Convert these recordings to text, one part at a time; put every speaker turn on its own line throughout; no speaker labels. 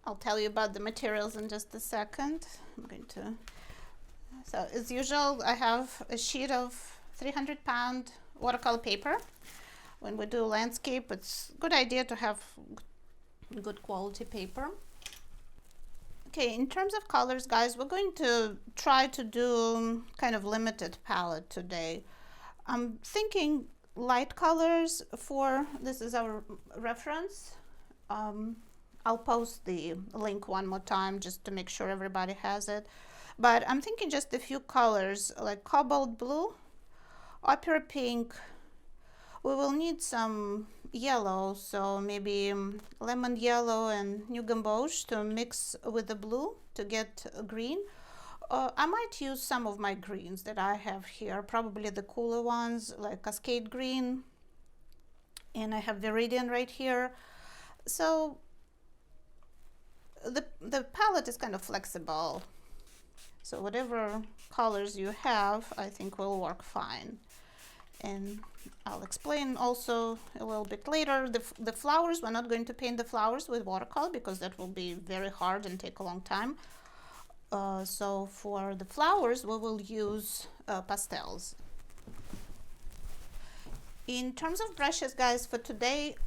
I'll tell you about the materials in just a second. So as usual, I have a sheet of 300-pound watercolor paper. When we do landscape, it's a good idea to have good quality paper. Okay, in terms of colors, guys, we're going to try to do kind of limited palette today. I'm thinking light colors this is our reference. I'll post the link one more time just to make sure everybody has it. But I'm thinking just a few colors like cobalt blue, opera pink. We will need some yellow, so maybe lemon yellow and new gamboge to mix with the blue to get green. I might use some of my greens that I have here, probably the cooler ones like Cascade Green, and I have Viridian right here. So the palette is kind of flexible, so whatever colors you have I think will work fine. And I'll explain also a little bit later the flowers. We're not going to paint the flowers with watercolor because that will be very hard and take a long time. So for the flowers we will use pastels. In terms of brushes, guys, for today,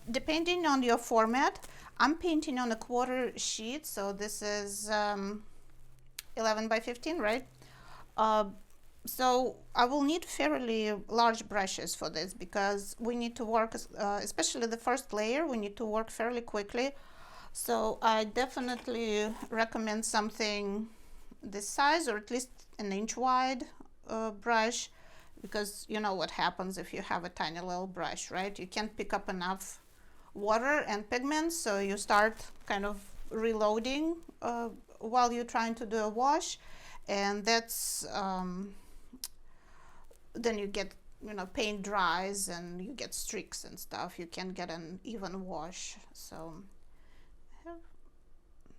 depending on your format, I'm painting on a quarter sheet, so this is 11 by 15, right? So I will need fairly large brushes for this because we need to work, especially the first layer, we need to work fairly quickly. So I definitely recommend something this size, or at least an inch wide brush, because you know what happens if you have a tiny little brush, right? You can't pick up enough water and pigments, so you start kind of reloading while you're trying to do a wash, and that's then you get, you know, paint dries and you get streaks and stuff. You can't get an even wash. So I have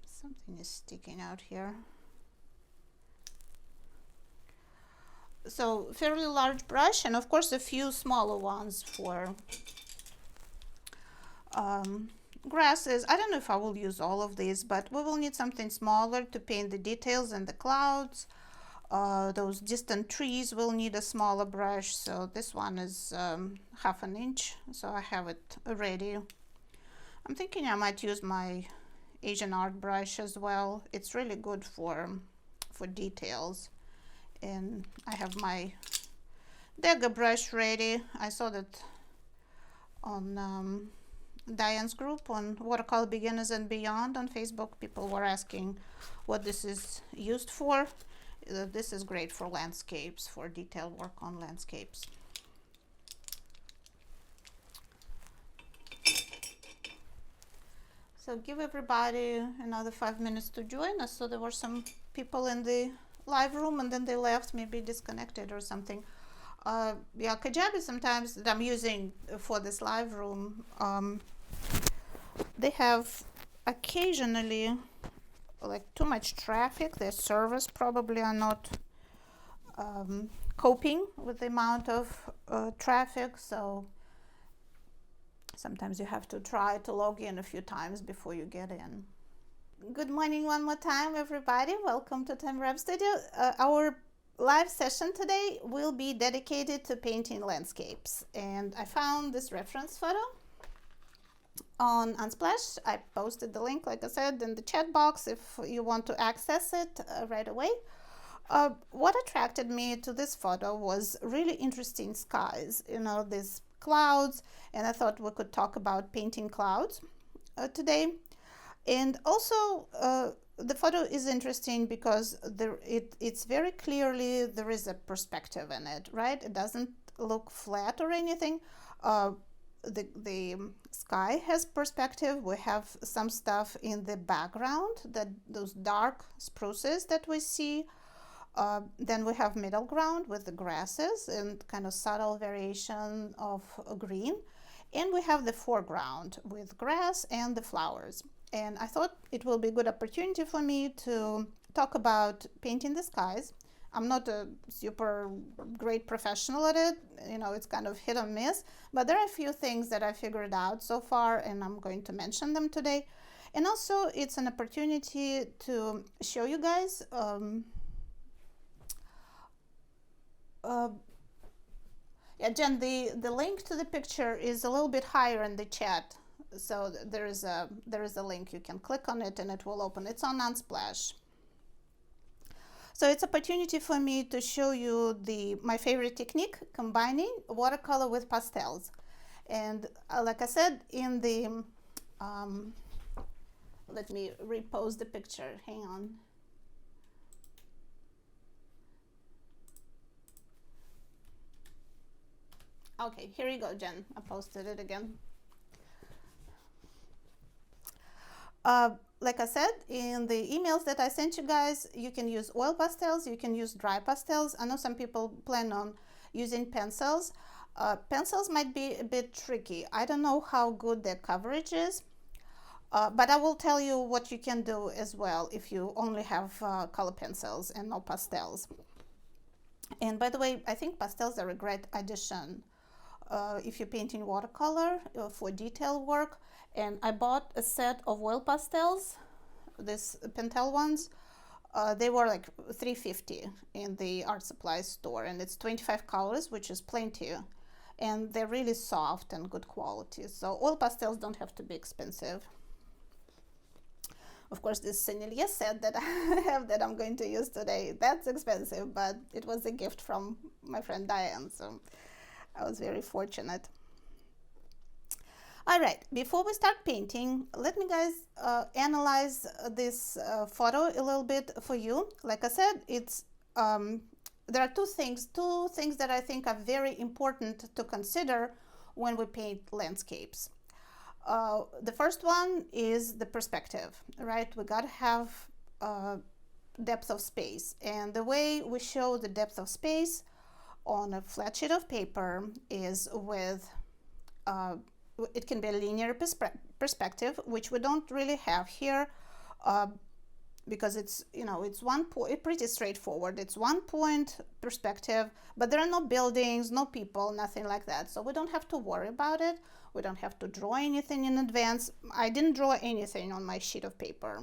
something is sticking out here. So fairly large brush, and of course a few smaller ones for grasses. I don't know if I will use all of these, but we will need something smaller to paint the details and the clouds. Those distant trees will need a smaller brush, so this one is half an inch, so I have it ready. I'm thinking I might use my Asian art brush as well. It's really good for details. And I have my dagger brush ready. I saw that on Diane's group on Watercolor Beginners and Beyond on Facebook. People were asking what this is used for. This is great for landscapes, for detailed work on landscapes. So give everybody another 5 minutes to join us. So there were some people in the live room and then they left, maybe disconnected or something. Yeah, Kajabi sometimes that I'm using for this live room, they have occasionally like too much traffic. Their servers probably are not coping with the amount of traffic, so sometimes you have to try to log in a few times before you get in. Good morning one more time, everybody. Welcome to Time Wrap Studio. Our live session today will be dedicated to painting landscapes, and I found this reference photo on Unsplash. I posted the link, like I said, in the chat box if you want to access it right away. What attracted me to this photo was really interesting skies, you know, these clouds, and I thought we could talk about painting clouds today. And also the photo is interesting because it's very clearly there is a perspective in it, right? It doesn't look flat or anything. The sky has perspective. We have some stuff in the background, that those dark spruces that we see. Then we have middle ground with the grasses and kind of subtle variation of green. And we have the foreground with grass and the flowers. And I thought it will be a good opportunity for me to talk about painting the skies. I'm not a super great professional at it, you know, it's kind of hit or miss, but there are a few things that I figured out so far, and I'm going to mention them today. And also it's an opportunity to show you guys yeah, Jen, the link to the picture is a little bit higher in the chat. So there is a link. You can click on it and it will open. It's on Unsplash. So it's opportunity for me to show you my favorite technique, combining watercolor with pastels. And like I said, in the let me repose the picture. Hang on. Okay, here you go, Jen. I posted it again. Like I said, in the emails that I sent you guys, you can use oil pastels, you can use dry pastels. I know some people plan on using pencils. Pencils might be a bit tricky. I don't know how good their coverage is, but I will tell you what you can do as well if you only have color pencils and no pastels. And by the way, I think pastels are a great addition if you're painting watercolor for detail work. And I bought a set of oil pastels, these Pentel ones. They were like $3.50 in the art supply store, and it's 25 colors, which is plenty. And they're really soft and good quality. So oil pastels don't have to be expensive. Of course, this Sennelier set that I have that I'm going to use today, that's expensive, but it was a gift from my friend Diane, so I was very fortunate. All right, before we start painting, let me guys analyze this photo a little bit for you. Like I said, it's there are two things that I think are very important to consider when we paint landscapes. The first one is the perspective, right? We gotta have depth of space, and the way we show the depth of space on a flat sheet of paper is with it can be a linear perspective, which we don't really have here because it's, you know, it's one point, pretty straightforward. It's one point perspective, but there are no buildings, no people, nothing like that. So we don't have to worry about it. We don't have to draw anything in advance. I didn't draw anything on my sheet of paper.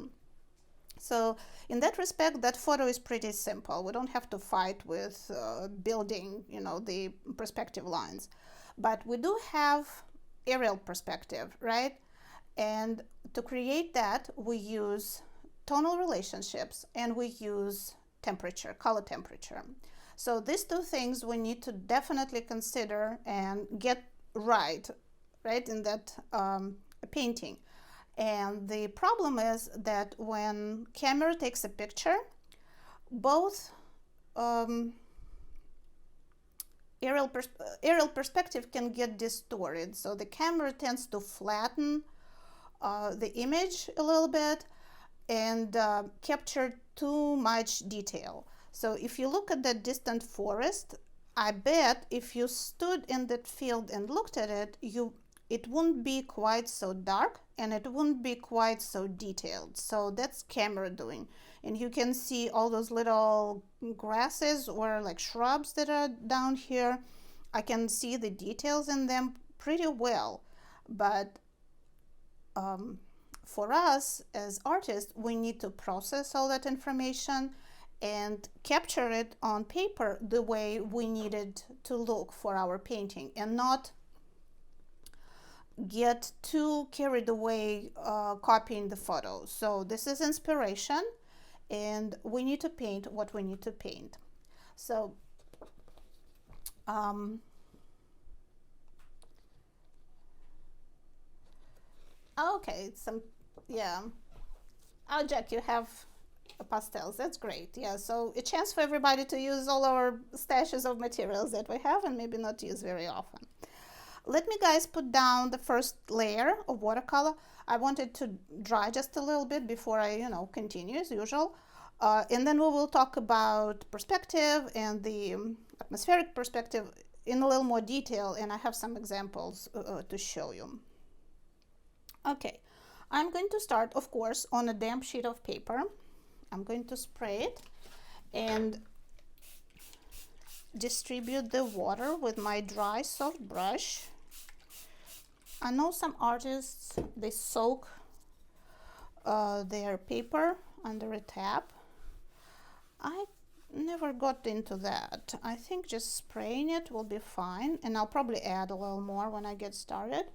So in that respect, that photo is pretty simple. We don't have to fight with building, you know, the perspective lines. But we do have aerial perspective, right? And to create that, we use tonal relationships and we use temperature, color temperature. So these two things we need to definitely consider and get right in that painting. And the problem is that when camera takes a picture, both aerial perspective can get distorted. So the camera tends to flatten the image a little bit and capture too much detail. So if you look at that distant forest, I bet if you stood in that field and looked at it, it wouldn't be quite so dark and it wouldn't be quite so detailed. So that's camera doing. And you can see all those little grasses or like shrubs that are down here. I can see the details in them pretty well. But for us as artists, we need to process all that information and capture it on paper the way we need it to look for our painting, and not get too carried away copying the photo. So this is inspiration, and we need to paint what we need to paint. So okay, yeah. Oh, Jack, you have pastels. That's great. Yeah, so a chance for everybody to use all our stashes of materials that we have and maybe not use very often. Let me guys put down the first layer of watercolor. I wanted to dry just a little bit before I, continue as usual. And then we will talk about perspective and the atmospheric perspective in a little more detail, and I have some examples to show you. Okay, I'm going to start, of course, on a damp sheet of paper. I'm going to spray it and distribute the water with my dry soft brush. I know some artists, they soak their paper under a tab. I never got into that. I think just spraying it will be fine, and I'll probably add a little more when I get started.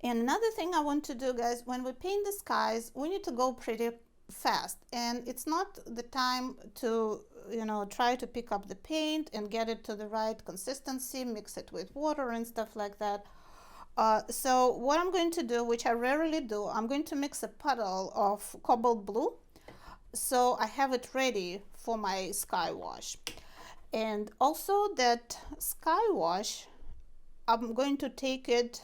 And another thing I want to do, guys, when we paint the skies, we need to go pretty fast, and it's not the time to, you know, try to pick up the paint and get it to the right consistency, mix it with water and stuff like that. So what I'm going to do, which I rarely do, I'm going to mix a puddle of cobalt blue, so I have it ready for my sky wash. And also that sky wash, I'm going to take it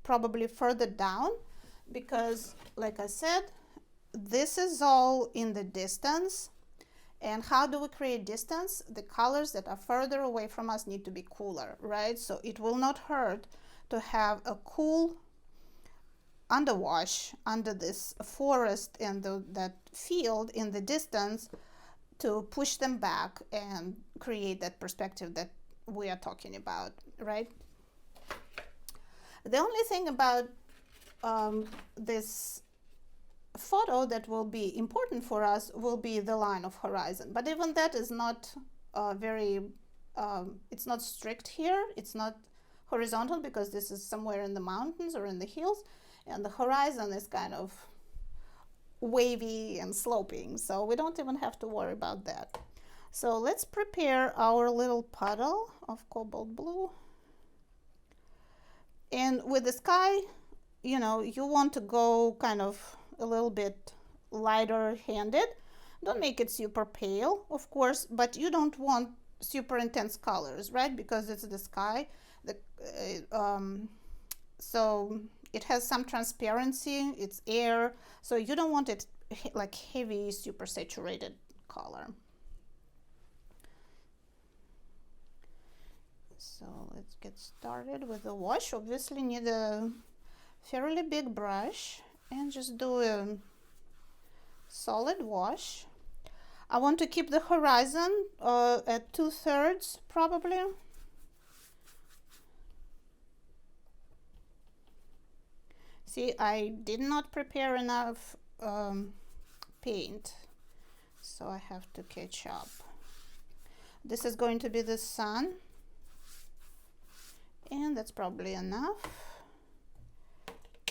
probably further down, because like I said, this is all in the distance. And how do we create distance? The colors that are further away from us need to be cooler, right? So it will not hurt to have a cool underwash under this forest and that field in the distance to push them back and create that perspective that we are talking about, right? The only thing about this photo that will be important for us will be the line of horizon, but even that is not it's not strict here. It's not horizontal because this is somewhere in the mountains or in the hills, and the horizon is kind of wavy and sloping, so we don't even have to worry about that. So let's prepare our little puddle of cobalt blue. And with the sky, you know, you want to go kind of a little bit lighter handed. Don't make it super pale, of course, but you don't want super intense colors, right? Because it's the sky. So it has some transparency, it's air, so you don't want it like heavy, super saturated color. So let's get started with the wash. Obviously need a fairly big brush and just do a solid wash. I want to keep the horizon at 2/3 probably. See, I did not prepare enough paint, so I have to catch up. This is going to be the sun, and that's probably enough.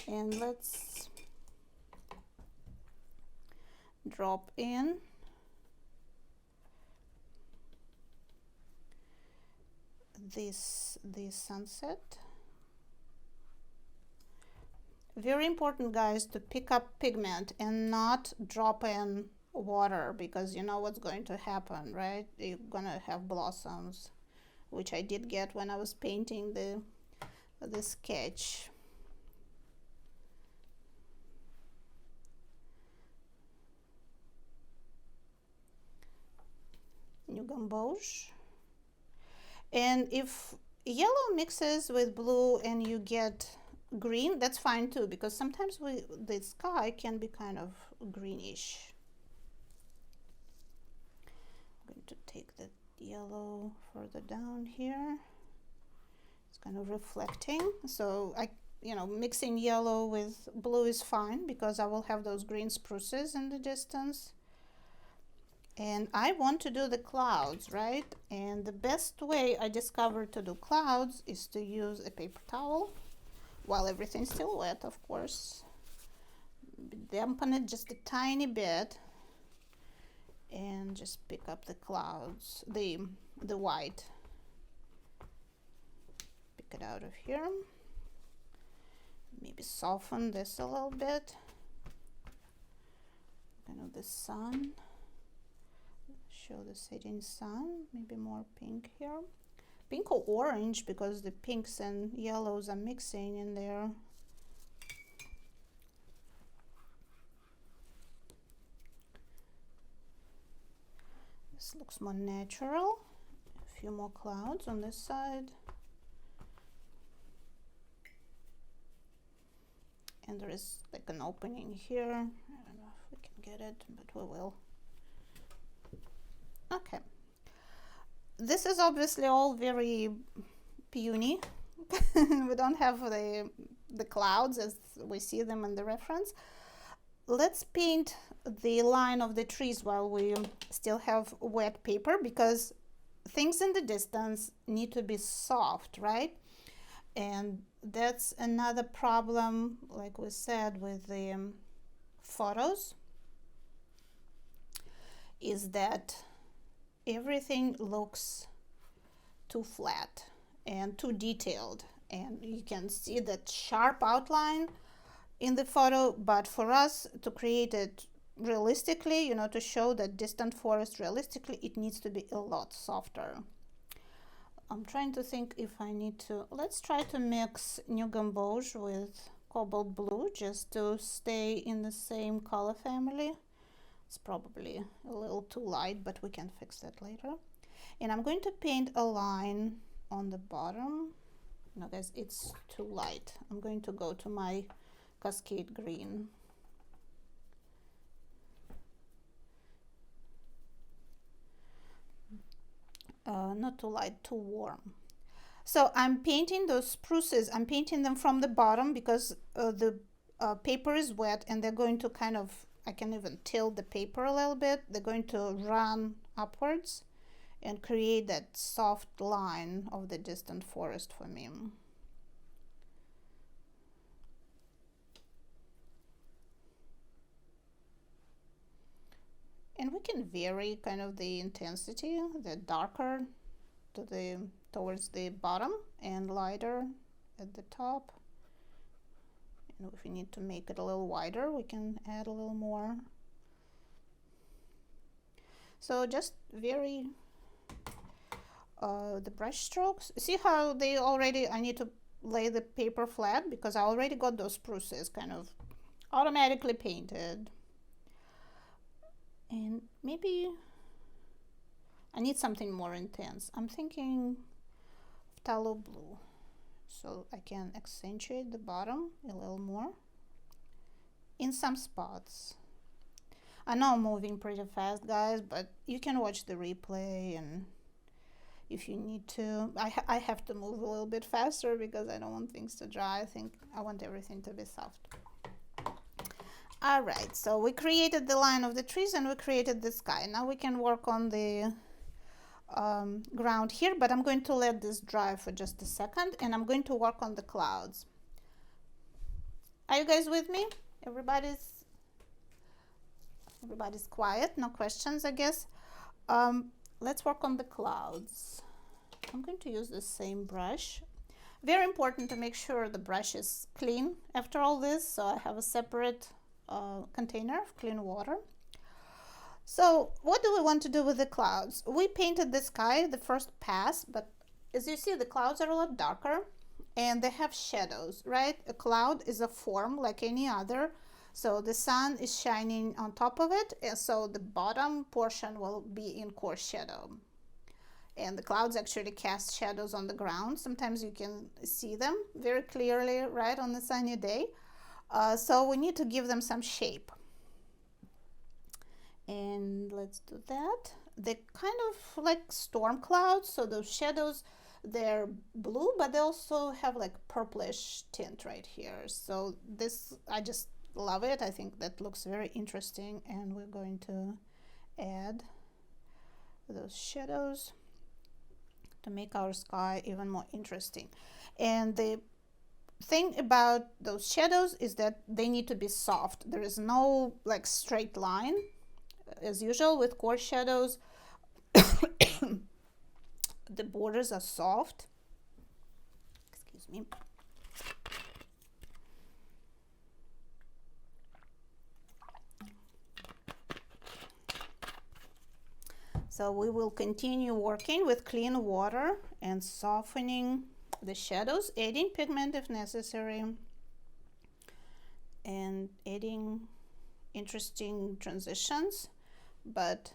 And let's drop in this sunset. Very important, guys, to pick up pigment and not drop in water, because you know what's going to happen, right? You're gonna have blossoms, which I did get when I was painting the sketch. New gamboge. And if yellow mixes with blue and you get green, that's fine too, because sometimes the sky can be kind of greenish. I'm going to take the yellow further down here. It's kind of reflecting, so mixing yellow with blue is fine because I will have those green spruces in the distance. And I want to do the clouds, right? And the best way I discovered to do clouds is to use a paper towel while everything's still wet, of course. Dampen it just a tiny bit and just pick up the clouds, the white. Pick it out of here. Maybe soften this a little bit. Kind of the sun. Show the setting sun. Maybe more pink here. Pink or orange, because the pinks and yellows are mixing in there. This looks more natural. A few more clouds on this side. And there is like an opening here. I don't know if we can get it, but we will. Okay. This is obviously all very puny. We don't have the clouds as we see them in the reference. let's paint the line of the trees while we still have wet paper, because things in the distance need to be soft, right? And that's another problem, like we said, with the photos, is that everything looks too flat and too detailed, and you can see that sharp outline in the photo, but for us to create it realistically, you know, to show that distant forest realistically, it needs to be a lot softer. I'm trying to think if I need to, let's try to mix New Gamboge with Cobalt Blue just to stay in the same color family. It's probably a little too light, but we can fix that later. And I'm going to paint a line on the bottom. No, guys, it's too light. I'm going to go to my Cascade Green. Not too light, too warm. So I'm painting those spruces. I'm painting them from the bottom because the paper is wet, and they're going to kind of, I can even tilt the paper a little bit. They're going to run upwards and create that soft line of the distant forest for me. And we can vary kind of the intensity, the darker to the towards the bottom and lighter at the top. And if we need to make it a little wider, we can add a little more. So just vary the brush strokes. See how they already, I need to lay the paper flat because I already got those spruces kind of automatically painted. And maybe I need something more intense. I'm thinking of phthalo blue, so I can accentuate the bottom a little more in some spots. I know I'm moving pretty fast, guys, but you can watch the replay, and if you need to, I have to move a little bit faster because I don't want things to dry. I want everything to be soft. All right, so we created the line of the trees and we created the sky. Now we can work on the ground here, but I'm going to let this dry for just a second, and I'm going to work on the clouds. Are you guys with me? Everybody's quiet, no questions, I guess. Let's work on the clouds. I'm going to use the same brush. Very important to make sure the brush is clean after all this, so I have a separate container of clean water. So what do we want to do with the clouds? We painted the sky the first pass, but as you see, the clouds are a lot darker and they have shadows, right? A cloud is a form like any other, so the sun is shining on top of it, and so the bottom portion will be in coarse shadow, and the clouds actually cast shadows on the ground. Sometimes you can see them very clearly, right, on a sunny day. So we need to give them some shape, and let's do that. They're kind of like storm clouds, so those shadows, they're blue, but they also have like purplish tint right here. So this, I just love it. I think that looks very interesting, and we're going to add those shadows to make our sky even more interesting. And the thing about those shadows is that they need to be soft. There is no like straight line. As usual with coarse shadows, the borders are soft. Excuse me. So we will continue working with clean water and softening the shadows, adding pigment if necessary, and adding interesting transitions, but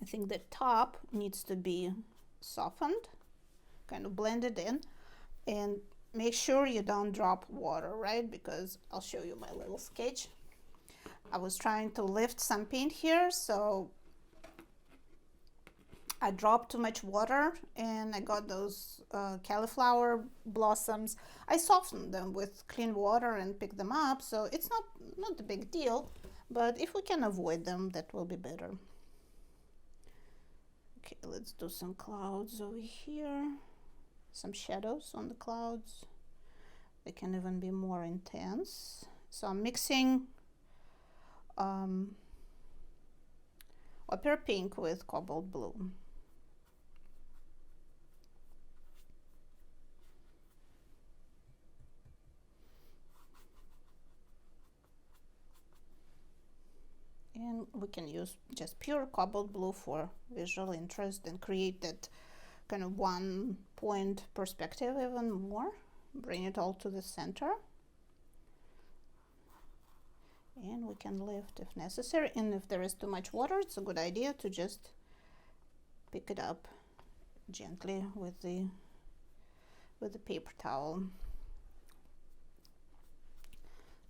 I think the top needs to be softened, kind of blended in, and make sure you don't drop water, right? Because I'll show you my little sketch. I was trying to lift some paint here, so I dropped too much water and I got those cauliflower blossoms. I softened them with clean water and picked them up, so it's not a big deal, but if we can avoid them, that will be better. Okay, let's do some clouds over here, some shadows on the clouds. They can even be more intense. So I'm mixing opera pink with cobalt blue. And we can use just pure cobalt blue for visual interest and create that kind of one point perspective even more. Bring it all to the center. And we can lift if necessary. And if there is too much water, it's a good idea to just pick it up gently with the paper towel.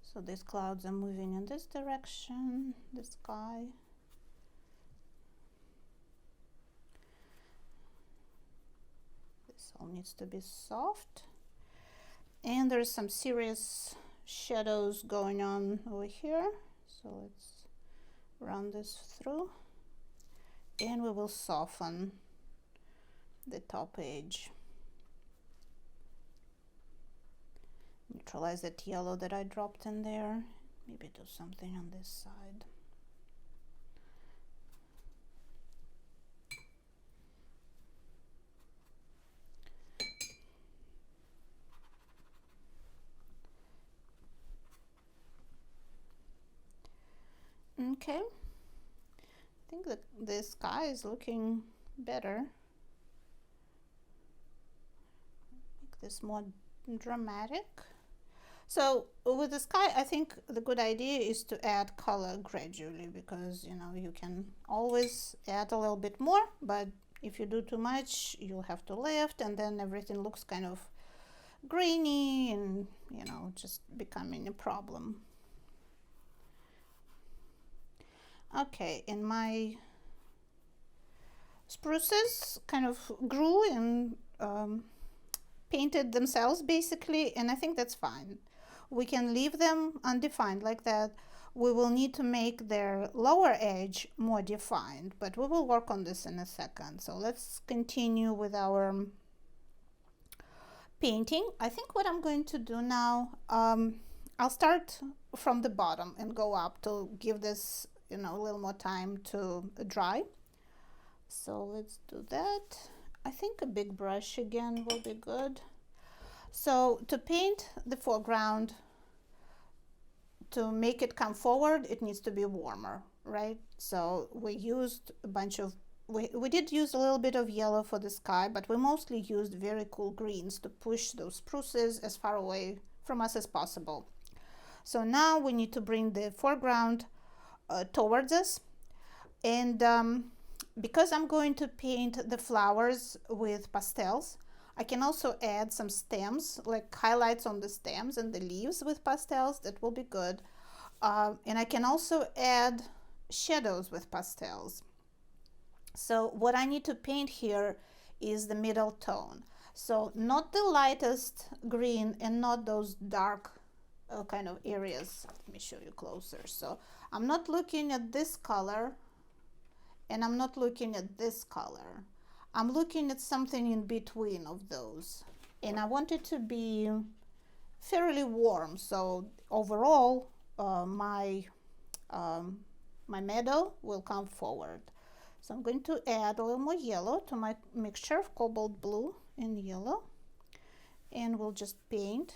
So these clouds are moving in this direction, the sky. This all needs to be soft. And there's some serious shadows going on over here. So let's run this through. And we will soften the top edge. Neutralize that yellow that I dropped in there. Maybe do something on this side. Okay, I think that the sky is looking better. Make this more dramatic. So with the sky, I think the good idea is to add color gradually, because you can always add a little bit more, but if you do too much, you'll have to lift, and then everything looks kind of grainy and just becoming a problem. Okay, and my spruces kind of grew and painted themselves basically, and I think that's fine. We can leave them undefined like that. We will need to make their lower edge more defined, but we will work on this in a second. So let's continue with our painting. I think what I'm going to do now, I'll start from the bottom and go up to give this a little more time to dry. So let's do that. I think a big brush again will be good. So to paint the foreground, to make it come forward, it needs to be warmer, right? So we used a bunch of, we did use a little bit of yellow for the sky, but we mostly used very cool greens to push those spruces as far away from us as possible. So now we need to bring the foreground towards us. And because I'm going to paint the flowers with pastels, I can also add some stems, like highlights on the stems and the leaves with pastels. That will be good. And I can also add shadows with pastels. So what I need to paint here is the middle tone. So not the lightest green and not those dark kind of areas. Let me show you closer. So I'm not looking at this color and I'm not looking at this color. I'm looking at something in between of those, and I want it to be fairly warm. So overall, my meadow will come forward. So I'm going to add a little more yellow to my mixture of cobalt blue and yellow, and we'll just paint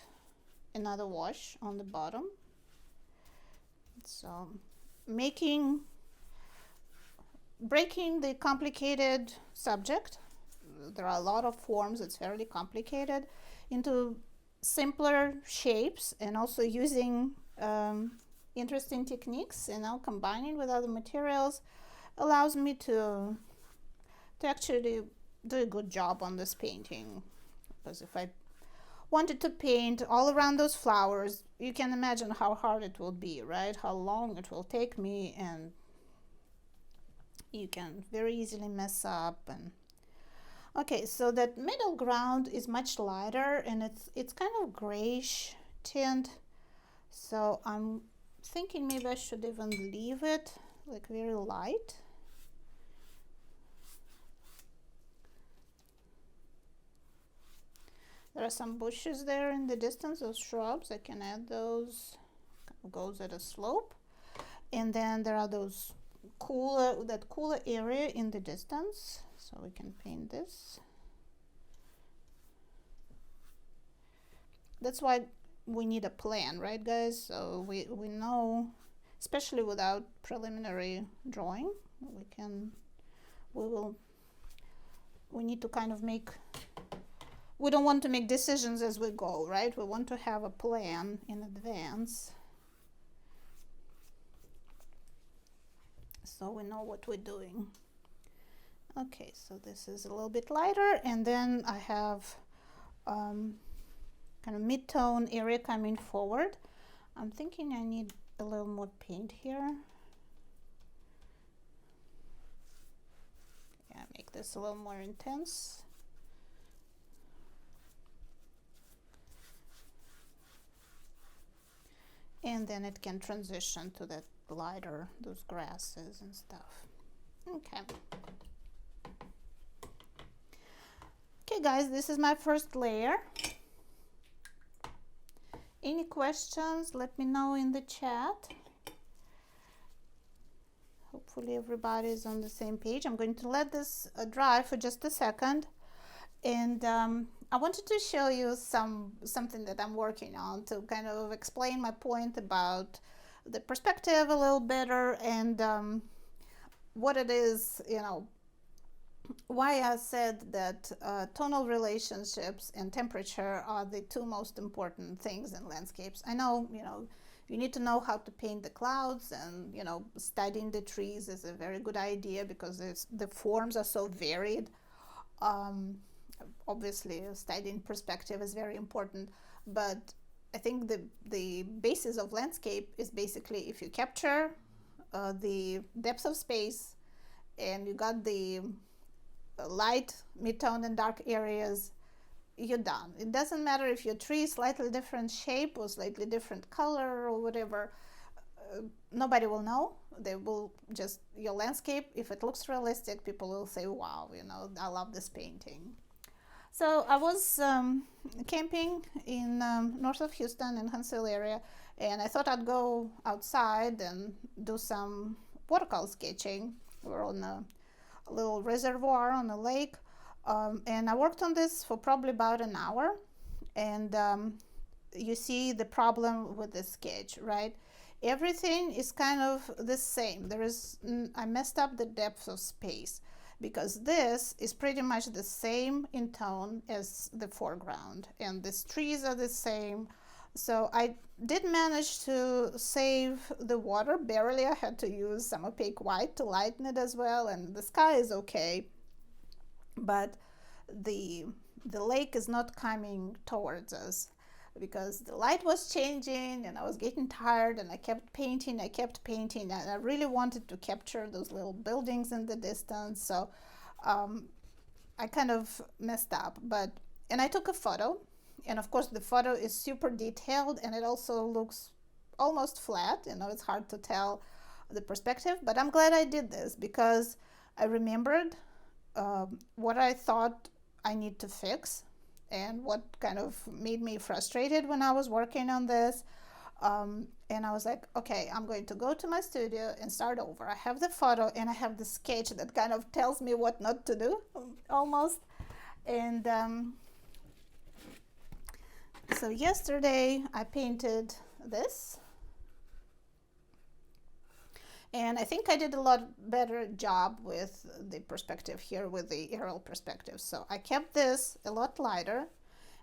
another wash on the bottom. So breaking the complicated subject, there are a lot of forms, it's fairly complicated, into simpler shapes, and also using interesting techniques, combining with other materials allows me to actually do a good job on this painting. Because if I wanted to paint all around those flowers, you can imagine how hard it will be, right? How long it will take me, and you can very easily mess up. And okay, so that middle ground is much lighter and it's kind of grayish tint. So I'm thinking maybe I should even leave it like very light. There are some bushes there in the distance, those shrubs. I can add those. Goes at a slope. And then there are those cooler area in the distance. So we can paint this. That's why we need a plan, right, guys? So we know, especially without preliminary drawing, we need to kind of make, we don't want to make decisions as we go, right? We want to have a plan in advance so we know what we're doing. Okay, so this is a little bit lighter, and then I have kind of mid-tone area coming forward. I'm thinking I need a little more paint here. Yeah, make this a little more intense. And then it can transition to that lighter, those grasses and stuff. Okay. Okay, guys, this is my first layer. Any questions, let me know in the chat. Hopefully everybody is on the same page. I'm going to let this dry for just a second. And I wanted to show you something that I'm working on to kind of explain my point about the perspective a little better, and what it is, you know, why I said that tonal relationships and temperature are the two most important things in landscapes. I know, you know, you need to know how to paint the clouds, and, you know, studying the trees is a very good idea because the forms are so varied. Obviously, studying perspective is very important, but I think the basis of landscape is basically if you capture the depth of space and you got the light, mid-tone, and dark areas, you're done. It doesn't matter if your tree is slightly different shape or slightly different color or whatever. Nobody will know. They will just, your landscape, if it looks realistic, people will say, wow, you know, I love this painting. So I was camping in north of Houston in Huntsville area, and I thought I'd go outside and do some watercolor sketching. We're on a little reservoir on a lake, and I worked on this for probably about an hour. And you see the problem with the sketch, right? Everything is kind of the same. I messed up the depth of space, because this is pretty much the same in tone as the foreground, and these trees are the same. So I did manage to save the water barely. I had to use some opaque white to lighten it as well, and the sky is okay, but the lake is not coming towards us because the light was changing and I was getting tired, and I kept painting, and I really wanted to capture those little buildings in the distance. So I kind of messed up, and I took a photo, and of course the photo is super detailed, and it also looks almost flat. You know, it's hard to tell the perspective, but I'm glad I did this because I remembered what I thought I need to fix and what kind of made me frustrated when I was working on this. And I was like, okay, I'm going to go to my studio and start over. I have the photo and I have the sketch that kind of tells me what not to do, almost. And so yesterday I painted this. And I think I did a lot better job with the perspective here, with the aerial perspective. So I kept this a lot lighter.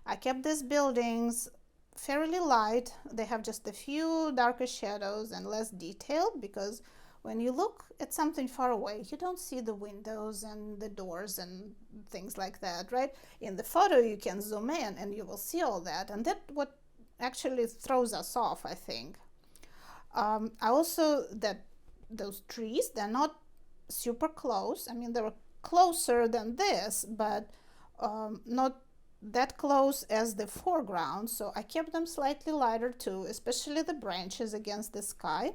I kept these buildings fairly light. They have just a few darker shadows and less detailed, because when you look at something far away, you don't see the windows and the doors and things like that, right? In the photo, you can zoom in and you will see all that. And that's what actually throws us off, I think. I also, those trees, they're not super close. I mean, they were closer than this, but not that close as the foreground. So I kept them slightly lighter too, especially the branches against the sky.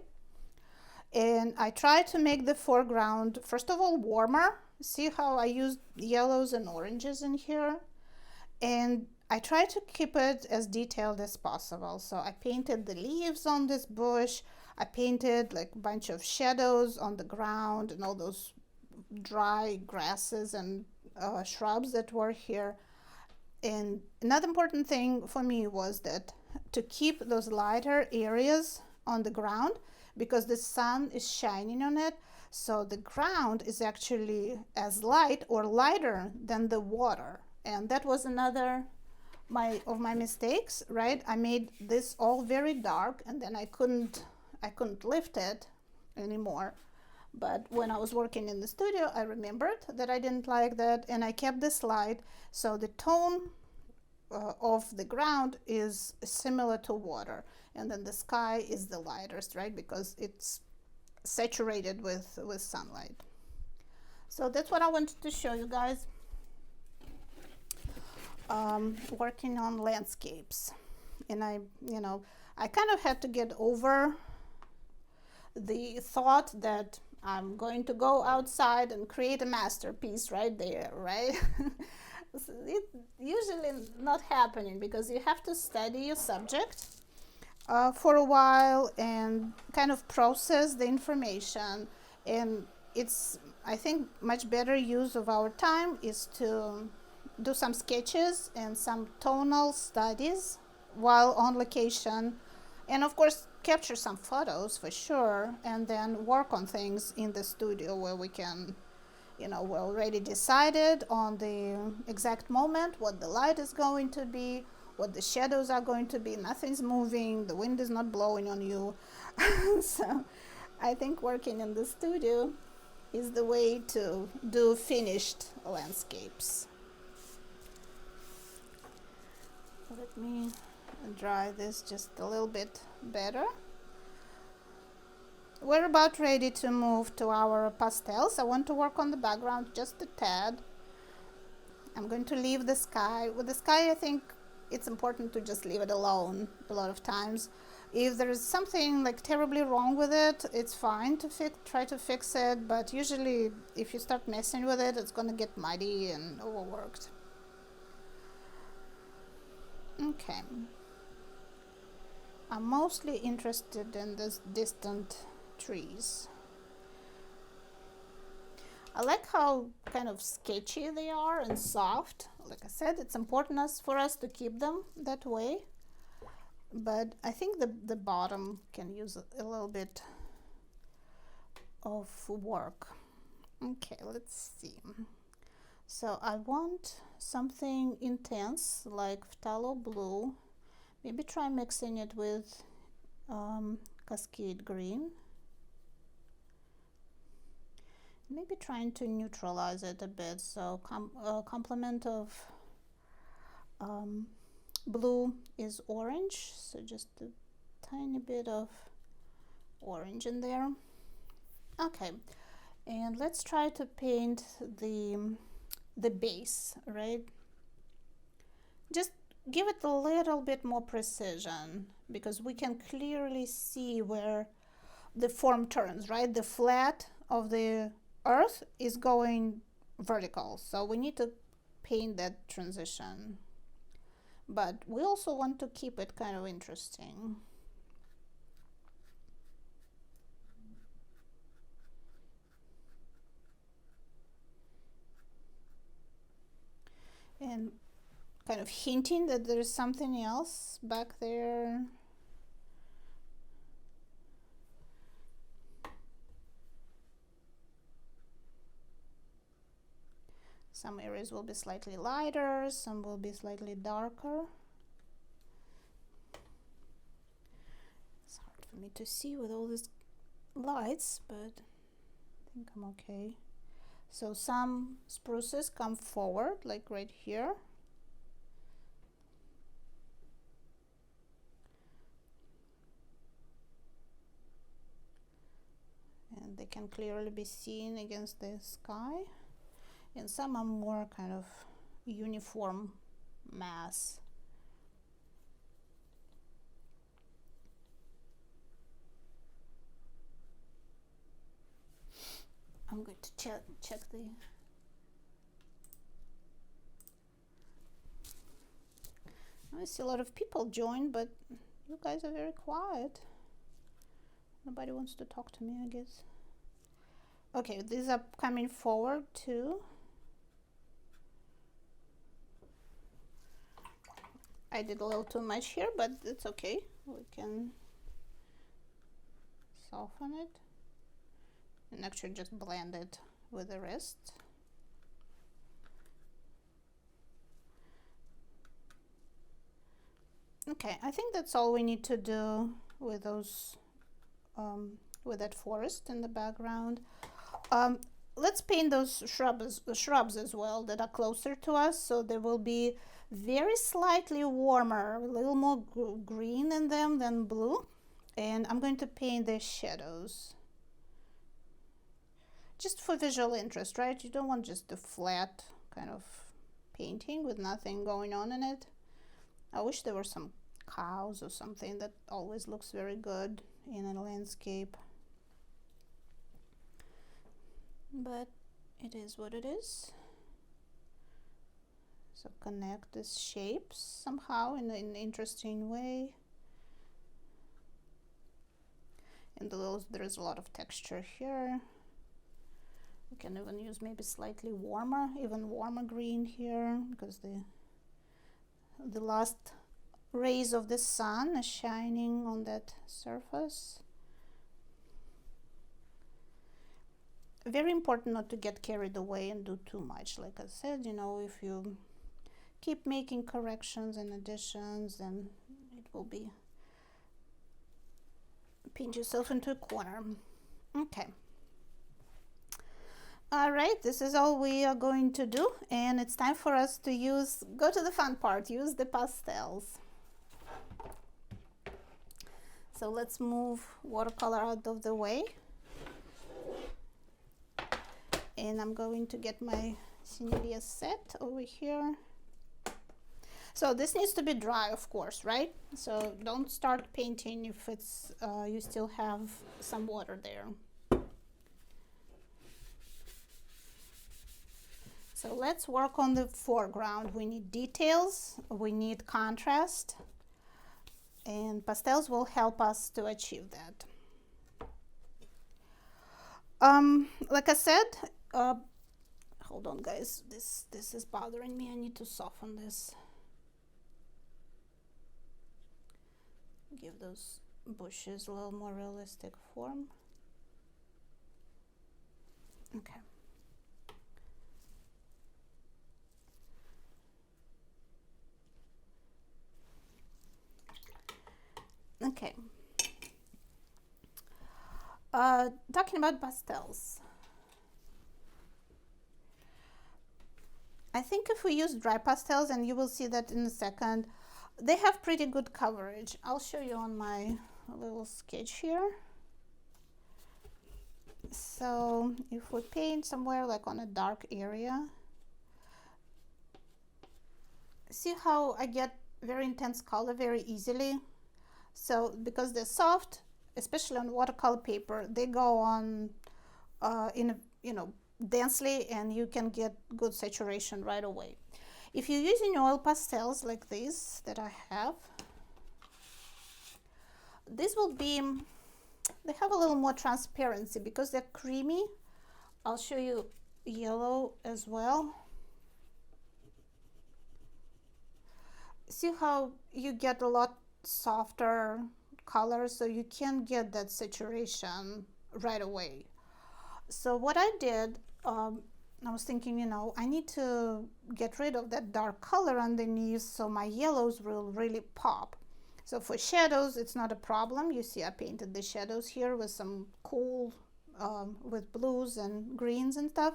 And I tried to make the foreground, first of all, warmer. See how I used yellows and oranges in here? And I tried to keep it as detailed as possible. So I painted the leaves on this bush. I painted like a bunch of shadows on the ground and all those dry grasses and shrubs that were here. And another important thing for me was that to keep those lighter areas on the ground, because the sun is shining on it, so the ground is actually as light or lighter than the water. And that was another of my mistakes, right? I made this all very dark, and then I couldn't lift it anymore. But when I was working in the studio, I remembered that I didn't like that, and I kept this light, so the tone of the ground is similar to water, and then the sky is the lightest, right? Because it's saturated with sunlight. So that's what I wanted to show you guys. Working on landscapes, and I kind of had to get over the thought that I'm going to go outside and create a masterpiece right there, right? It's usually not happening, because you have to study your subject for a while and kind of process the information. And it's, I think, much better use of our time is to do some sketches and some tonal studies while on location, and of course capture some photos for sure, and then work on things in the studio where we can, we already decided on the exact moment what the light is going to be, what the shadows are going to be. Nothing's moving, the wind is not blowing on you. So I think working in the studio is the way to do finished landscapes. Let me dry this just a little bit better. We're about ready to move to our pastels. I want to work on the background just a tad. I'm going to leave the sky. With the sky, I think it's important to just leave it alone a lot of times. If there's something like terribly wrong with it, it's fine to try to fix it, but usually if you start messing with it, it's going to get muddy and overworked. Okay. I'm mostly interested in these distant trees. I like how kind of sketchy they are and soft. Like I said, it's important for us to keep them that way. But I think the bottom can use a little bit of work. Okay, let's see. So I want something intense like phthalo blue. Maybe try mixing it with cascade green. Maybe trying to neutralize it a bit. So complement of blue is orange. So just a tiny bit of orange in there. Okay, and let's try to paint the base, right? Just give it a little bit more precision, because we can clearly see where the form turns, right? The flat of the earth is going vertical, so we need to paint that transition, but we also want to keep it kind of interesting. And kind of hinting that there's something else back there. Some areas will be slightly lighter, some will be slightly darker. It's hard for me to see with all these lights, but I think I'm okay. So some spruces come forward, like right here. And they can clearly be seen against the sky, and some are more kind of uniform mass. I'm going to check the I see a lot of people join, but you guys are very quiet. Nobody wants to talk to me, I guess. Okay, these are coming forward too. I did a little too much here, but it's okay. We can soften it and actually just blend it with the rest. Okay, I think that's all we need to do with those, with that forest in the background. Let's paint those shrubs as well that are closer to us, so they will be very slightly warmer, a little more green in them than blue. And I'm going to paint their shadows. Just for visual interest, right? You don't want just a flat kind of painting with nothing going on in it. I wish there were some cows or something. That always looks very good in a landscape. But it is what it is. So connect these shapes somehow in an interesting way. And there's a lot of texture here. We can even use maybe slightly warmer, even warmer green here, because the last rays of the sun are shining on that surface. Very important not to get carried away and do too much. Like I said, you know, if you keep making corrections and additions, then it will be paint yourself into a corner. Okay. All right, this is all we are going to do, and it's time for us to go to the fun part, use the pastels. So let's move watercolor out of the way. And I'm going to get my Signeria set over here. So this needs to be dry, of course, right? So don't start painting if it's you still have some water there. So let's work on the foreground. We need details, we need contrast, and pastels will help us to achieve that. Like I said, hold on guys, this is bothering me. I need to soften this. Give those bushes a little more realistic form. Okay. Okay. Talking about pastels. I think if we use dry pastels, and you will see that in a second, they have pretty good coverage. I'll show you on my little sketch here. So if we paint somewhere like on a dark area, see how I get very intense color very easily. So because they're soft, especially on watercolor paper, they go on densely, and you can get good saturation right away. If you're using oil pastels like this that I have, this will be, they have a little more transparency because they're creamy. I'll show you yellow as well. See how you get a lot softer color, so you can get that saturation right away. So what I did, I was thinking, you know, I need to get rid of that dark color underneath so my yellows will really pop. So for shadows, it's not a problem. You see I painted the shadows here with some cool, with blues and greens and stuff.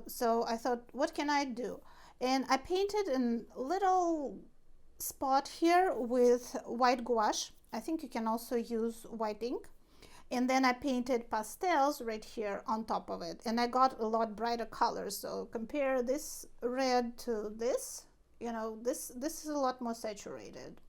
So I thought, what can I do? And I painted a little spot here with white gouache. I think you can also use white ink. And then I painted pastels right here on top of it, and I got a lot brighter colors. So compare this red to this, you know, this is a lot more saturated.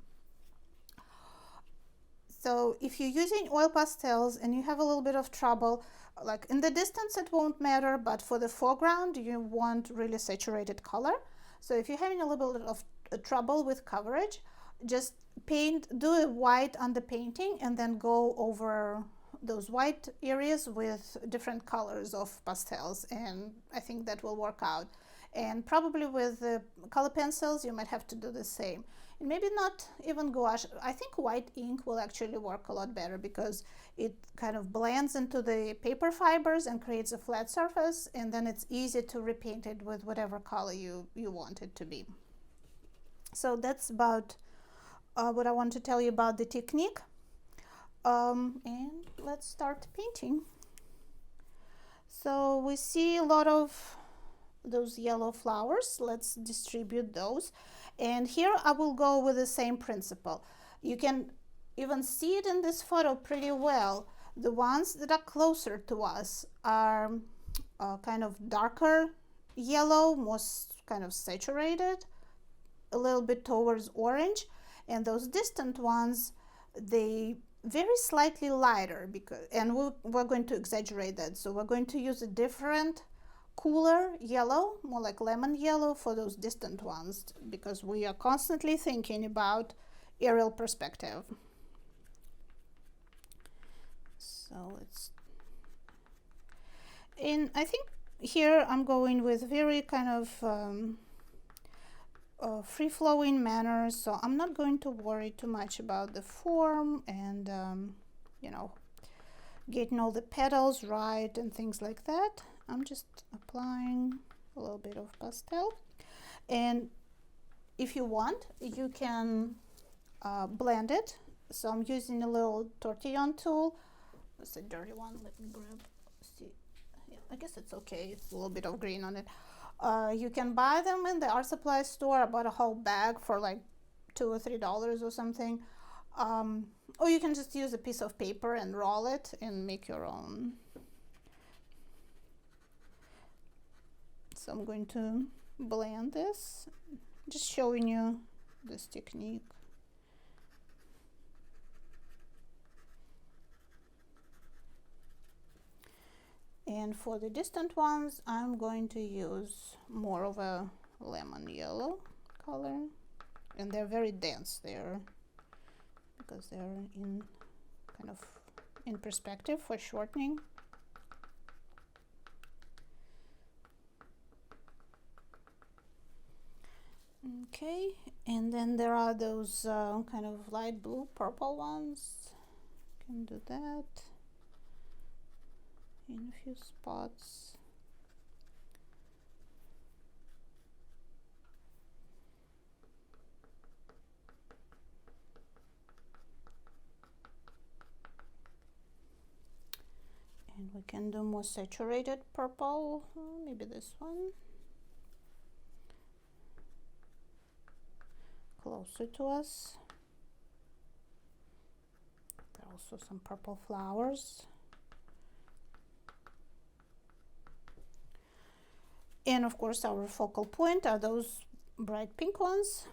So if you're using oil pastels and you have a little bit of trouble, like in the distance it won't matter, but for the foreground you want really saturated color. So if you're having a little bit of trouble with coverage, just do a white on the painting and then go over those white areas with different colors of pastels, and I think that will work out. And probably with the color pencils you might have to do the same. And maybe not even gouache. I think white ink will actually work a lot better because it kind of blends into the paper fibers and creates a flat surface, and then it's easy to repaint it with whatever color you want it to be. So that's about what I want to tell you about the technique. And let's start painting. So we see a lot of those yellow flowers. Let's distribute those. And here I will go with the same principle. You can even see it in this photo pretty well. The ones that are closer to us are kind of darker yellow, most kind of saturated, a little bit towards orange, and those distant ones, they very slightly lighter, because we're going to exaggerate that. So we're going to use a different cooler yellow, more like lemon yellow, for those distant ones, because we are constantly thinking about aerial perspective. So I think here I'm going with very kind of free-flowing manner, so I'm not going to worry too much about the form and you know, getting all the petals right and things like that. I'm just applying a little bit of pastel, and if you want you can blend it. So I'm using a little tortillon tool. It's a dirty one, let me grab, see, yeah, I guess it's okay, it's a little bit of green on it. You can buy them in the art supply store. I bought a whole bag for like $2 or $3 or something. Or you can just use a piece of paper and roll it and make your own. So I'm going to blend this, just showing you this technique. And for the distant ones, I'm going to use more of a lemon yellow color. And they're very dense there because they're in kind of in perspective for shortening. Okay, and then there are those kind of light blue purple ones. Can do that in a few spots. And we can do more saturated purple, maybe this one, closer to us. There are also some purple flowers. And of course our focal point are those bright pink ones.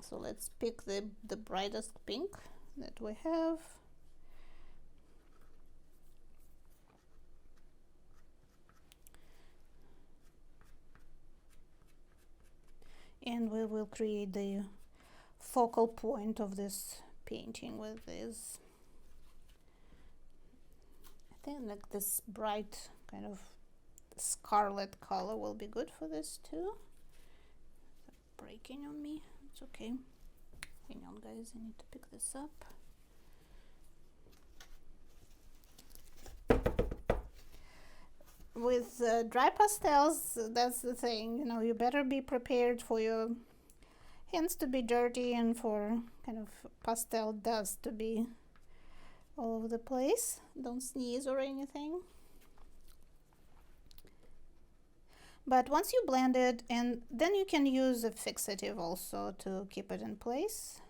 So let's pick the brightest pink that we have. And we will create the focal point of this painting with this. I think like this bright kind of scarlet color will be good for this too. Breaking on me, it's okay. Hang on guys, I need to pick this up. With dry pastels, that's the thing, you know, you better be prepared for your hands to be dirty and for kind of pastel dust to be all over the place. Don't sneeze or anything. But once you blend it, and then you can use a fixative also to keep it in place.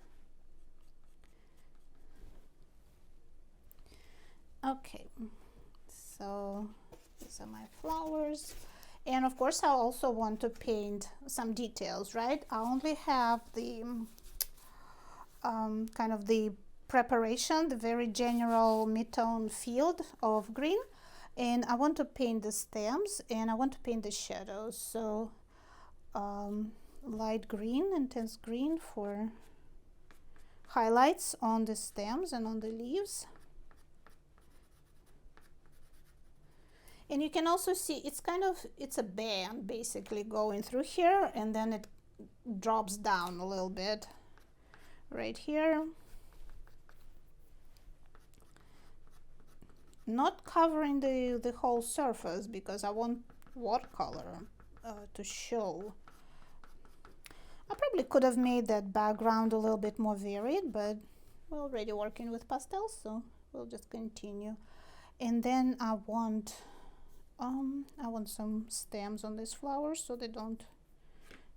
Okay, so these are my flowers. And of course I also want to paint some details, right? I only have the kind of the preparation, the very general mid-tone field of green, and I want to paint the stems and I want to paint the shadows. So light green, intense green for highlights on the stems and on the leaves. And you can also see it's a band basically going through here, and then it drops down a little bit right here. Not covering the whole surface because I want watercolor to show. I probably could have made that background a little bit more varied, but we're already working with pastels, so we'll just continue. And then I want some stems on these flowers so they don't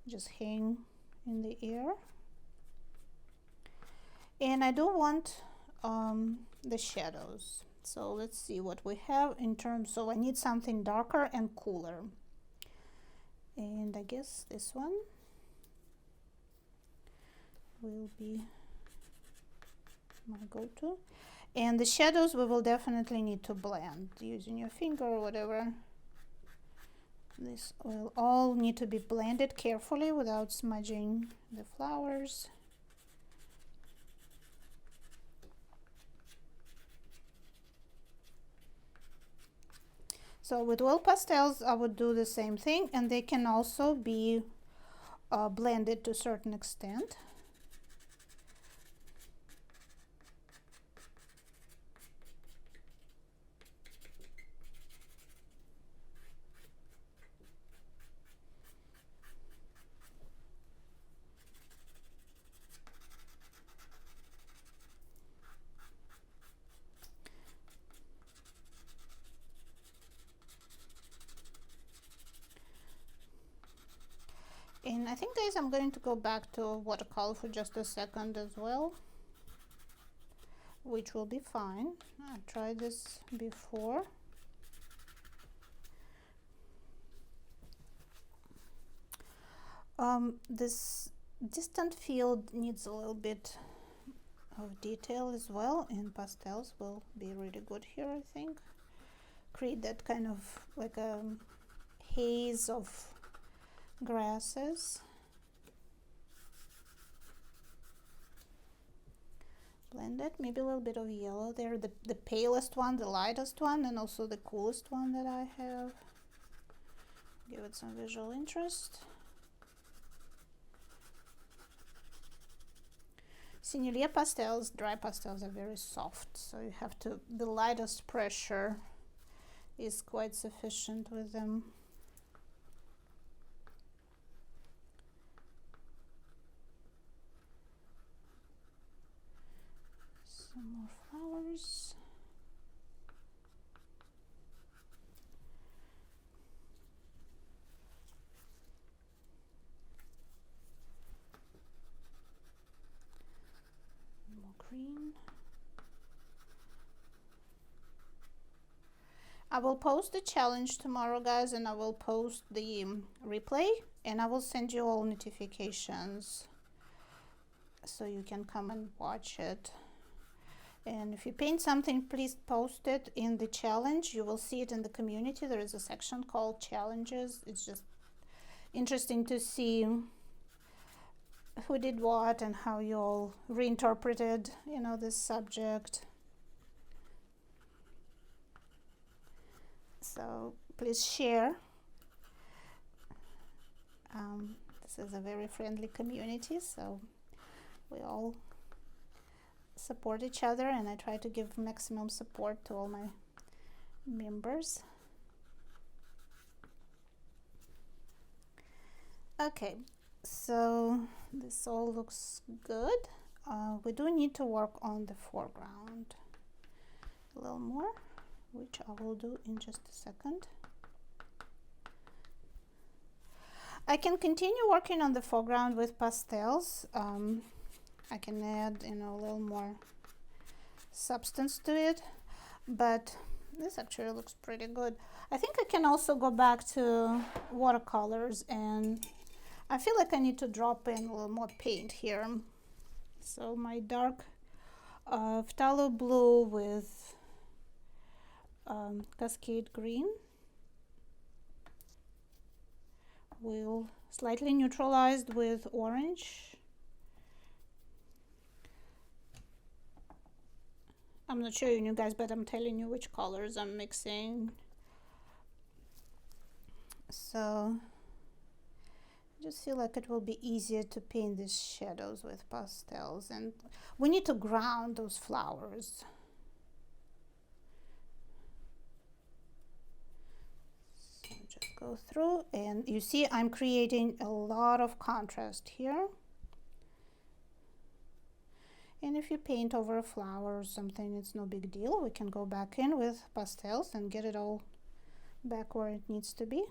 just hang in the air. And I do want the shadows. So let's see what we have in terms. So I need something darker and cooler. And I guess this one will be my go-to. And the shadows we will definitely need to blend using your finger or whatever. This will all need to be blended carefully without smudging the flowers. So with oil pastels I would do the same thing, and they can also be blended to a certain extent. And I think, guys, I'm going to go back to watercolor for just a second as well, which will be fine. I tried this before. This distant field needs a little bit of detail as well, and pastels will be really good here, I think. Create that kind of like a haze of grasses. Blend it, maybe a little bit of yellow there, the palest one, the lightest one, and also the coolest one that I have. Give it some visual interest. Senior pastels, dry pastels, are very soft, so you have to, the lightest pressure is quite sufficient with them. Some more flowers. More green. I will post the challenge tomorrow, guys, and I will post the replay, and I will send you all notifications so you can come and watch it. And if you paint something, please post it in the challenge. You will see it in the community. There is a section called challenges. It's just interesting to see who did what and how you all reinterpreted, you know, this subject. So please share. This is a very friendly community, so we all support each other, and I try to give maximum support to all my members. Okay, so this all looks good. We do need to work on the foreground a little more, which I will do in just a second. I can continue working on the foreground with pastels. I can add, you know, a little more substance to it. but this actually looks pretty good. I think I can also go back to watercolors, and I feel like I need to drop in a little more paint here. So my dark phthalo blue with cascade green will slightly neutralized with orange. I'm not showing you guys, but I'm telling you which colors I'm mixing. So I just feel like it will be easier to paint these shadows with pastels, and we need to ground those flowers. So just go through, and you see I'm creating a lot of contrast here. And if you paint over a flower or something, it's no big deal. We can go back in with pastels and get it all back where it needs to be.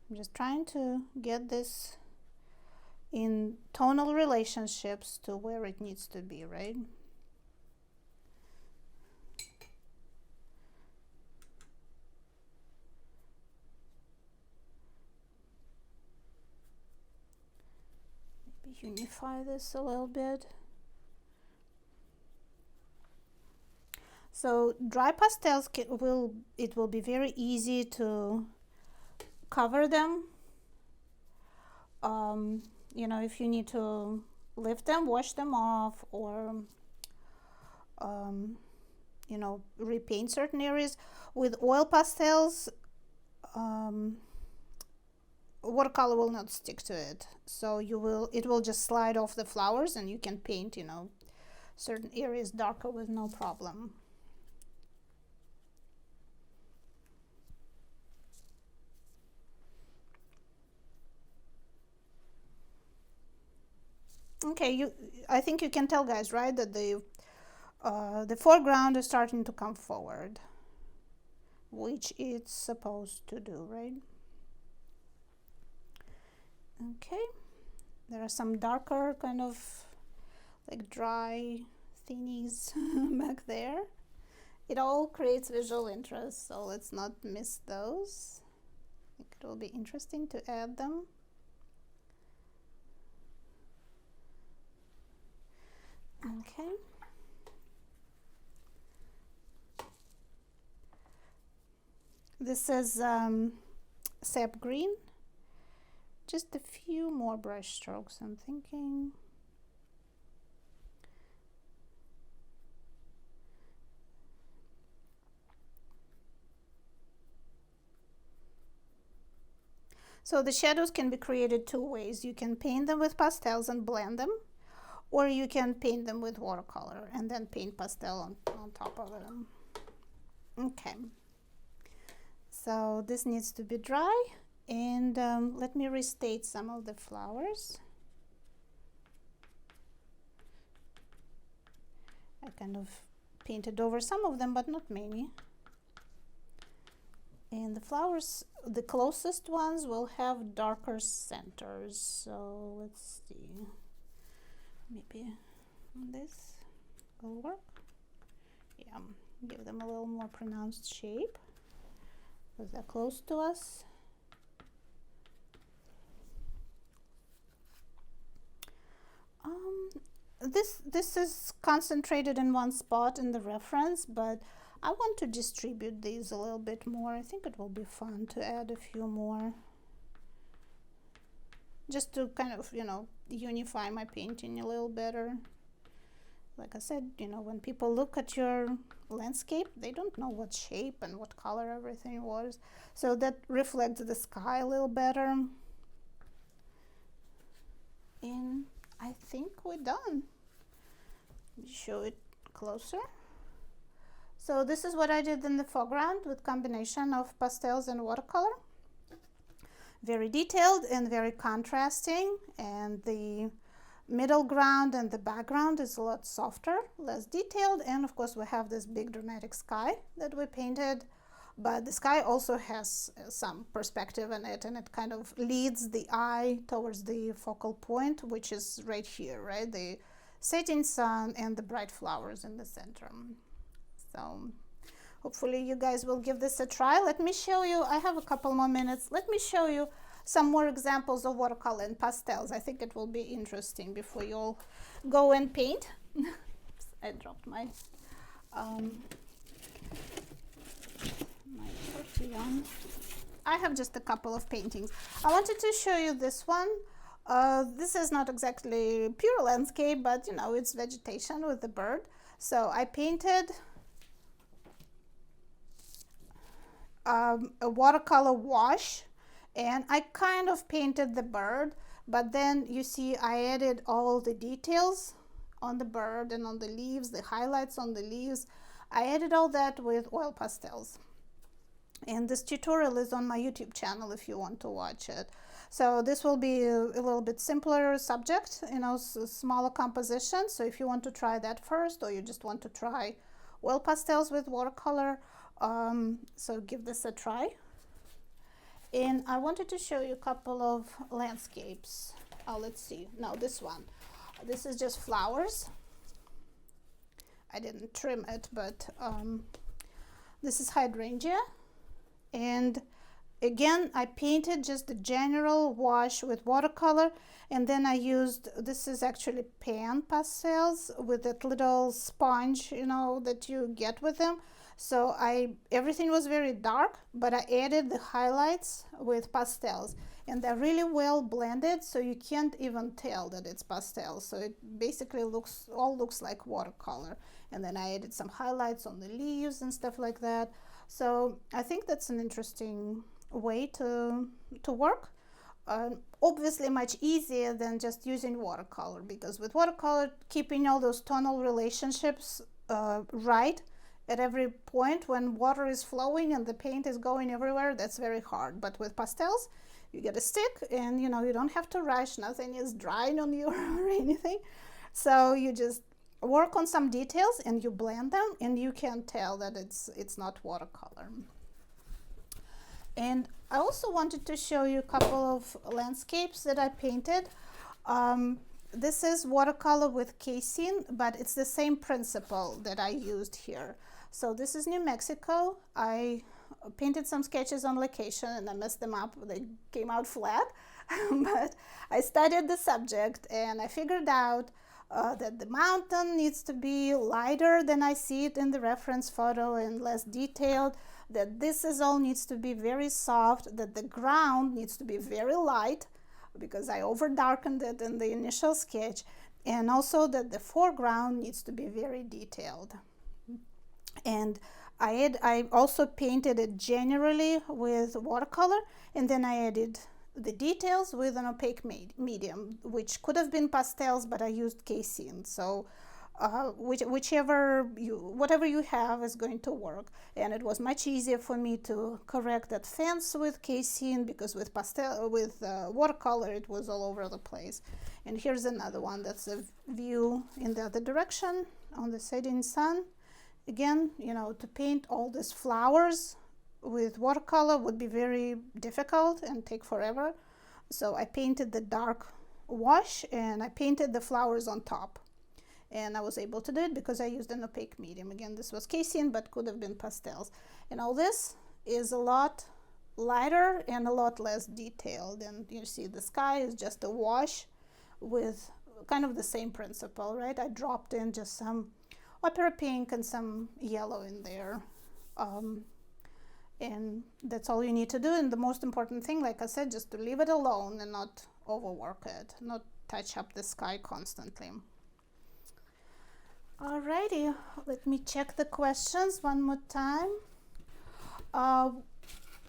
I'm just trying to get this in tonal relationships to where it needs to be, right? Maybe unify this a little bit. So dry pastels will be very easy to cover them. You know, if you need to lift them, wash them off, or you know, repaint certain areas. With oil pastels, watercolor will not stick to it, so it will just slide off the flowers, and you can paint, you know, certain areas darker with no problem. Okay, I think you can tell, guys, right, that the foreground is starting to come forward, which it's supposed to do, right? Okay, there are some darker kind of like dry thingies back there. It all creates visual interest, so let's not miss those. I think it will be interesting to add them. Okay. This is sap green. Just a few more brush strokes, I'm thinking. So the shadows can be created two ways. You can paint them with pastels and blend them, or you can paint them with watercolor and then paint pastel on top of them. Okay, so this needs to be dry, and let me restate some of the flowers. I kind of painted over some of them, but not many. And the flowers, the closest ones, will have darker centers. So let's see, maybe this will work. Yeah, give them a little more pronounced shape because they're close to us. This is concentrated in one spot in the reference, but I want to distribute these a little bit more. I think it will be fun to add a few more, just to kind of, you know, unify my painting a little better. Like I said, you know, when people look at your landscape, they don't know what shape and what color everything was, so that reflects the sky a little better. And I think we're done. Show it closer. So this is what I did in the foreground with combination of pastels and watercolor. Very detailed and very contrasting, and the middle ground and the background is a lot softer, less detailed, and of course we have this big dramatic sky that we painted, but the sky also has some perspective in it, and it kind of leads the eye towards the focal point, which is right here, right? setting sun and the bright flowers in the center. So hopefully you guys will give this a try. Let me show you, I have a couple more minutes. Let me show you some more examples of watercolor and pastels. I think it will be interesting before you all go and paint. I dropped my my tortilla. I have just a couple of paintings. I wanted to show you this one. This is not exactly pure landscape, but you know, it's vegetation with the bird. So I painted a watercolor wash, and I kind of painted the bird, but then you see I added all the details on the bird and on the leaves, the highlights on the leaves. I added all that with oil pastels. And this tutorial is on my YouTube channel if you want to watch it. So this will be a little bit simpler subject, you know, smaller composition. So if you want to try that first, or you just want to try oil pastels with watercolor, so give this a try. And I wanted to show you a couple of landscapes. Let's see. No, this one. This is just flowers. I didn't trim it, but this is hydrangea. And again, I painted just the general wash with watercolor, and then I used, this is actually pan pastels with that little sponge, you know, that you get with them. So everything was very dark, but I added the highlights with pastels, and they're really well blended, so you can't even tell that it's pastel. So it basically all looks like watercolor. And then I added some highlights on the leaves and stuff like that. So I think that's an interesting way to work. Obviously much easier than just using watercolor, because with watercolor, keeping all those tonal relationships right at every point when water is flowing and the paint is going everywhere, that's very hard. But with pastels, you get a stick, and you know, you don't have to rush, nothing is drying on you or anything. So you just work on some details and you blend them, and you can tell that it's not watercolor. And I also wanted to show you a couple of landscapes that I painted. This is watercolor with casein, but it's the same principle that I used here. So this is New Mexico. I painted some sketches on location and I messed them up. They came out flat, but I studied the subject and I figured out that the mountain needs to be lighter than I see it in the reference photo and less detailed, that this is all needs to be very soft, that the ground needs to be very light because I over darkened it in the initial sketch, and also that the foreground needs to be very detailed. And I also painted it generally with watercolor, and then I added the details with an opaque medium, which could have been pastels, but I used casein. So whatever you have is going to work. And it was much easier for me to correct that fence with casein, because with watercolor it was all over the place. And here's another one that's a view in the other direction on the setting sun. Again, you know, to paint all these flowers with watercolor would be very difficult and take forever. So I painted the dark wash and I painted the flowers on top. And I was able to do it because I used an opaque medium. Again, this was casein, but could have been pastels. And all this is a lot lighter and a lot less detailed. And you see the sky is just a wash with kind of the same principle, right? I dropped in just some opera pink and some yellow in there. And that's all you need to do. And the most important thing, like I said, just to leave it alone and not overwork it, not touch up the sky constantly. Alrighty, let me check the questions one more time.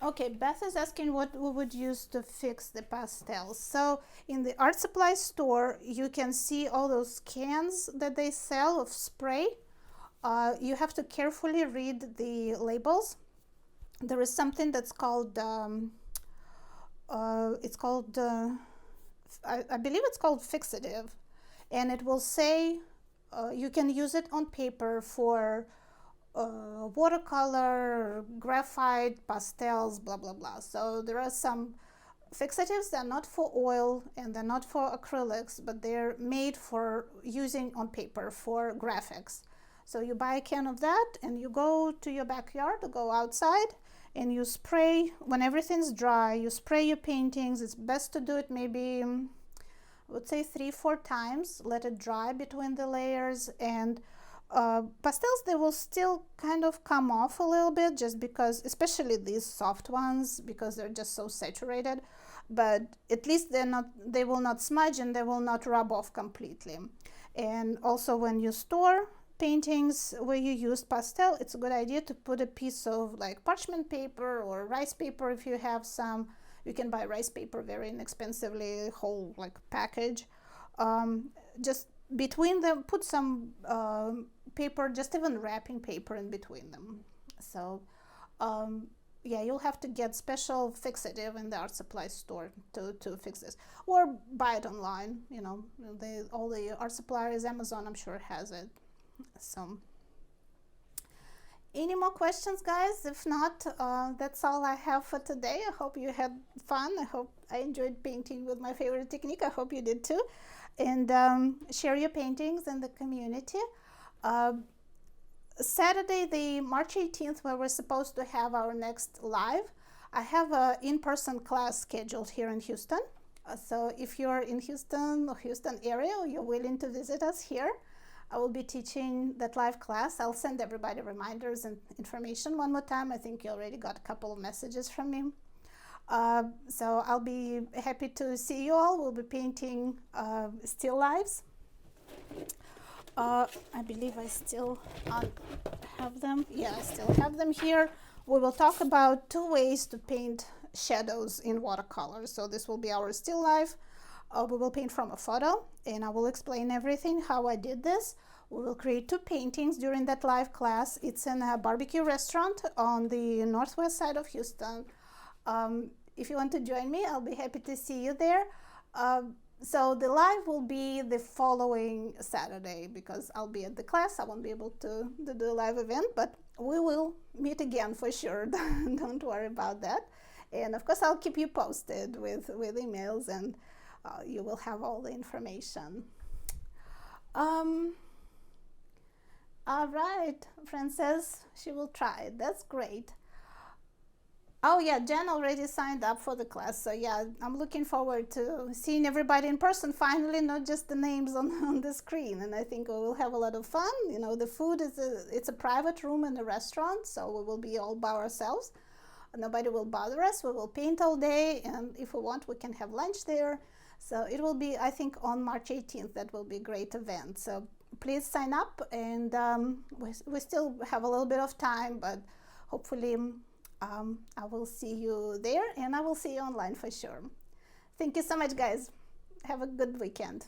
Okay, Beth is asking what we would use to fix the pastels. So in the art supply store, you can see all those cans that they sell of spray. You have to carefully read the labels. There is something that's called, I believe it's called fixative, and it will say you can use it on paper for watercolor, graphite, pastels, blah, blah, blah. So there are some fixatives. They're not for oil and they're not for acrylics, but they're made for using on paper for graphics. So you buy a can of that and you go to your backyard or go outside and you spray. When everything's dry, you spray your paintings. It's best to do it maybe, I would say 3-4 times. Let it dry between the layers. And pastels, they will still kind of come off a little bit, just because, especially these soft ones, because they're just so saturated. But at least they will not smudge and they will not rub off completely. And also, when you store paintings where you use pastel, it's a good idea to put a piece of like parchment paper or rice paper if you have some. You can buy rice paper very inexpensively, whole like package. Just between them, put some paper, just even wrapping paper in between them. So yeah, you'll have to get special fixative in the art supply store to fix this, or buy it online. You know, all the art suppliers, Amazon, I'm sure has it. So any more questions, guys? If not, that's all I have for today. I hope you had fun. I hope I enjoyed painting with my favorite technique. I hope you did too. And share your paintings in the community. Saturday, the March 18th, where we're supposed to have our next live, I have an in-person class scheduled here in Houston. So if you're in Houston or Houston area, or you're willing to visit us here, I will be teaching that live class. I'll send everybody reminders and information one more time. I think you already got a couple of messages from me. So I'll be happy to see you all. We'll be painting still lives. I believe I still have them. Yeah, I still have them here. We will talk about 2 ways to paint shadows in watercolor. So this will be our still life. We will paint from a photo, and I will explain everything, how I did this. We will create 2 paintings during that live class. It's in a barbecue restaurant on the northwest side of Houston. If you want to join me, I'll be happy to see you there. So the live will be the following Saturday, because I'll be at the class. I won't be able to do a live event, but we will meet again for sure. Don't worry about that. And of course, I'll keep you posted with emails, and you will have all the information. All right, Fran says she will try it. That's great. Oh yeah, Jen already signed up for the class. So yeah, I'm looking forward to seeing everybody in person finally, not just the names on the screen. And I think we will have a lot of fun. You know, the food it's a private room in the restaurant, so we will be all by ourselves. Nobody will bother us. We will paint all day, and if we want, we can have lunch there. So it will be, I think, on March 18th. That will be a great event. So please sign up, and we still have a little bit of time, but hopefully I will see you there, and I will see you online for sure. Thank you so much, guys. Have a good weekend.